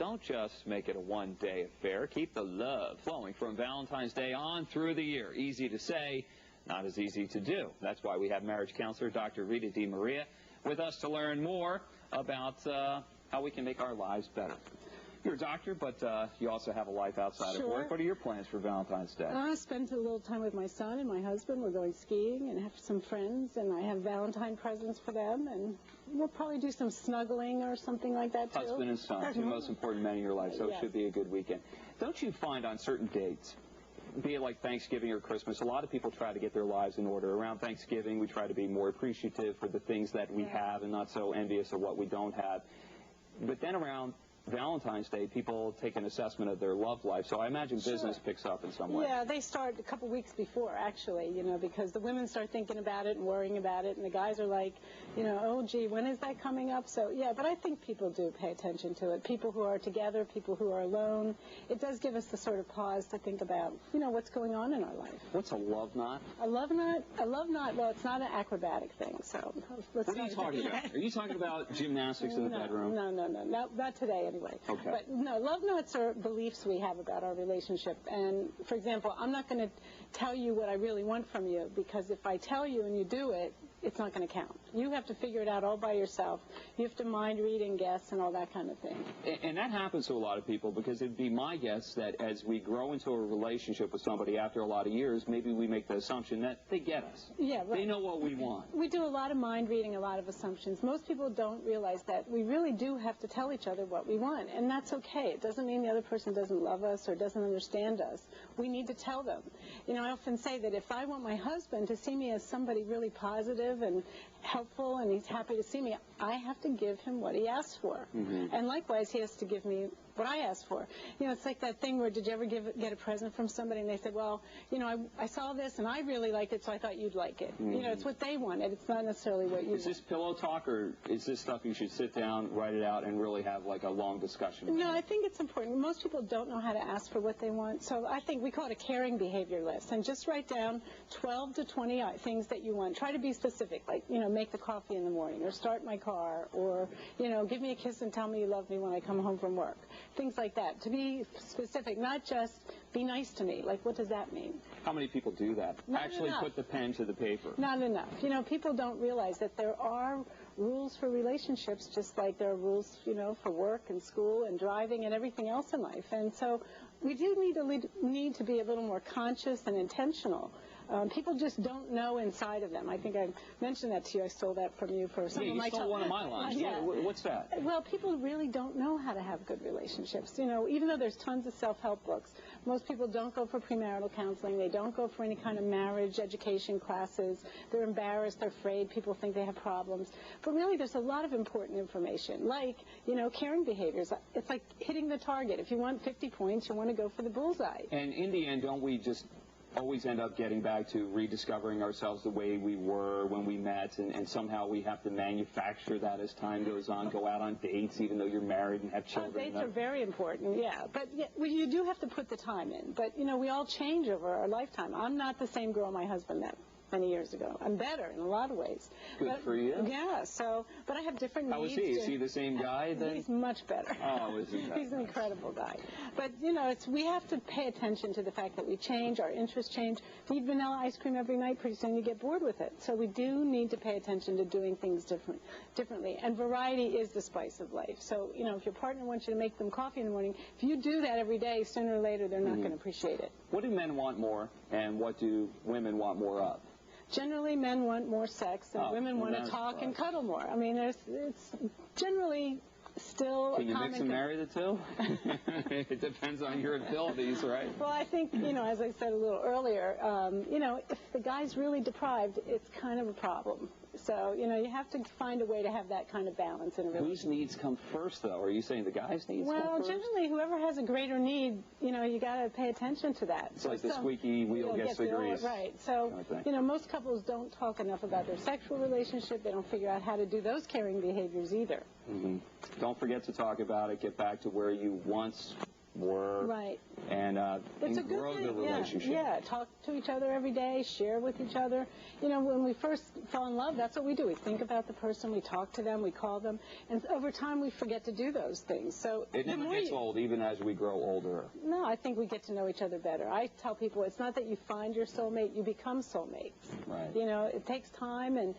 don't just make it a one-day affair. Keep the love flowing from Valentine's Day on through the year. Easy to say, not as easy to do. That's why we have marriage counselor Dr. Rita DeMaria with us to learn more about how we can make our lives better. You're a doctor, but you also have a life outside of work. What are your plans for Valentine's Day? I spend a little time with my son and my husband. We're going skiing and have some friends, and I have Valentine presents for them, and we'll probably do some snuggling or something like that, too. Husband and son, two most important men in your life, so it should be a good weekend. Don't you find on certain dates, be it like Thanksgiving or Christmas, a lot of people try to get their lives in order. Around Thanksgiving, we try to be more appreciative for the things that we have and not so envious of what we don't have. But then around Valentine's Day, people take an assessment of their love life, so I imagine business picks up in some way. Yeah, they start a couple weeks before, actually, you know, because the women start thinking about it and worrying about it, and the guys are like, you know, oh, gee, when is that coming up? So, yeah, but I think people do pay attention to it. People who are together, people who are alone. It does give us the sort of pause to think about, you know, what's going on in our life. What's a love knot? A love knot? A love knot, well, it's not an acrobatic thing, so let's What are you talking about? Are you talking about gymnastics in the bedroom? No, not today, anyway. Okay. But no, love knots are beliefs we have about our relationship. And, for example, I'm not going to tell you what I really want from you, because if I tell you and you do it, it's not going to count. You have to figure it out all by yourself. You have to mind read and guess and all that kind of thing. And that happens to a lot of people, because it'd be my guess that as we grow into a relationship with somebody after a lot of years, maybe we make the assumption that they get us. Yeah, right. They know what we want. We do a lot of mind reading, a lot of assumptions. Most people don't realize that we really do have to tell each other what we want, and that's okay. It doesn't mean the other person doesn't love us or doesn't understand us. We need to tell them. You know, I often say that if I want my husband to see me as somebody really positive and helpful and he's happy to see me, I have to give him what he asks for. And likewise, he has to give me what I asked for. You know, it's like that thing where, did you ever get a present from somebody and they said, well, you know, I saw this and I really liked it, so I thought you'd like it. You know, it's what they wanted. It's not necessarily what you want. Is this pillow talk, or is this stuff you should sit down, write it out, and really have like a long discussion about? No, I think it's important. Most people don't know how to ask for what they want, so I think we call it a caring behavior list. And just write down 12 to 20 things that you want. Try to be specific, like, you know, make the coffee in the morning, or start my car, or, you know, give me a kiss and tell me you love me when I come home from work. Things like that. To be specific, not just be nice to me. Like, what does that mean? How many people do that? Not Actually enough. Put the pen to the paper. Not enough. You know, people don't realize that there are rules for relationships, just like there are rules, you know, for work and school and driving and everything else in life. And so we do need to be a little more conscious and intentional. People just don't know inside of them. I think I mentioned that to you. I stole that from you for some of my you stole one of my lines. Yeah. What's that? Well, people really don't know how to have good relationships. You know, even though there's tons of self-help books, most people don't go for premarital counseling. They don't go for any kind of marriage education classes. They're embarrassed. They're afraid. People think they have problems. But really, there's a lot of important information, like, you know, caring behaviors. It's like hitting the target. If you want 50 points, you want to go for the bullseye. And in the end, don't we just always end up getting back to rediscovering ourselves the way we were when we met, and somehow we have to manufacture that as time goes on, go out on dates even though you're married and have children? Dates are very important, yeah. But you do have to put the time in. But, you know, we all change over our lifetime. I'm not the same girl my husband met many years ago. I'm better in a lot of ways. Good for you. Yeah, so, but I have different needs. How is he? Is he the same guy then? He's much better. Oh, is he? He's an incredible guy. But, you know, we have to pay attention to the fact that we change, our interests change. If you eat vanilla ice cream every night, pretty soon you get bored with it. So we do need to pay attention to doing things differently. And variety is the spice of life. So, you know, if your partner wants you to make them coffee in the morning, if you do that every day, sooner or later they're not going to appreciate it. What do men want more, and what do women want more of? Generally, men want more sex, and women want to talk and cuddle more. I mean, it's generally still Can you mix and marry the two? It depends on your abilities, right? Well, I think, you know, as I said a little earlier, you know, if the guy's really deprived, it's kind of a problem. So, you know, you have to find a way to have that kind of balance in a relationship. Whose needs come first, though? Are you saying the guy's needs come first? Well, generally, whoever has a greater need, you know, you got to pay attention to that. It's like the squeaky wheel gets the grease. Right. So, you know, most couples don't talk enough about their sexual relationship. They don't figure out how to do those caring behaviors either. Don't forget to talk about it. Get back to where you once more, Right. and It's a good grow thing. the relationship. Yeah, talk to each other every day, share with each other. You know, when we first fall in love, that's what we do. We think about the person, we talk to them, we call them, and over time we forget to do those things. So It the never more gets you- old, even as we grow older. No, I think we get to know each other better. I tell people it's not that you find your soulmate, you become soulmates. Right. You know, it takes time and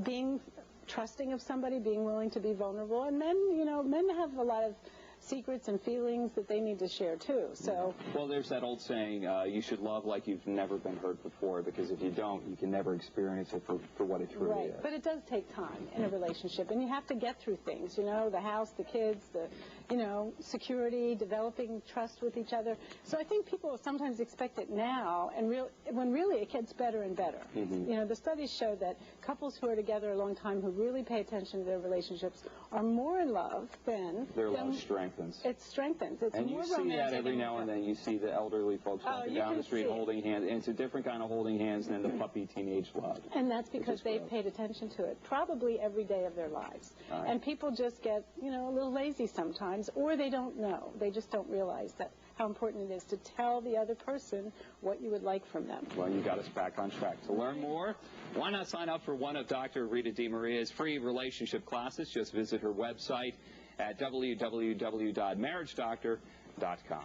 being trusting of somebody, being willing to be vulnerable. And men, you know, men have a lot of secrets and feelings that they need to share too. So Well, there's that old saying, you should love like you've never been hurt before, because if you don't, you can never experience it for what it truly right, is. but it does take time in a relationship, and you have to get through things, you know, the house, the kids, the, you know, security, developing trust with each other. So I think people sometimes expect it now, and when really it gets better and better. Mm-hmm. You know, the studies show that couples who are together a long time, who really pay attention to their relationships, are more in love than Their love strengthens. it strengthens. It's And more you see romantic that every now and then. You see the elderly folks walking you down can the street see it. holding hands, and it's a different kind of holding hands than the puppy teenage love. And that's because is they've gross. paid attention to it, probably every day of their lives. Right. And people just get, you know, a little lazy sometimes, or they don't know. They just don't realize that how important it is to tell the other person what you would like from them. Well, you got us back on track. To learn more, why not sign up for one of Dr. Rita DeMaria's free relationship classes? Just visit her website at www.marriagedoctor.com.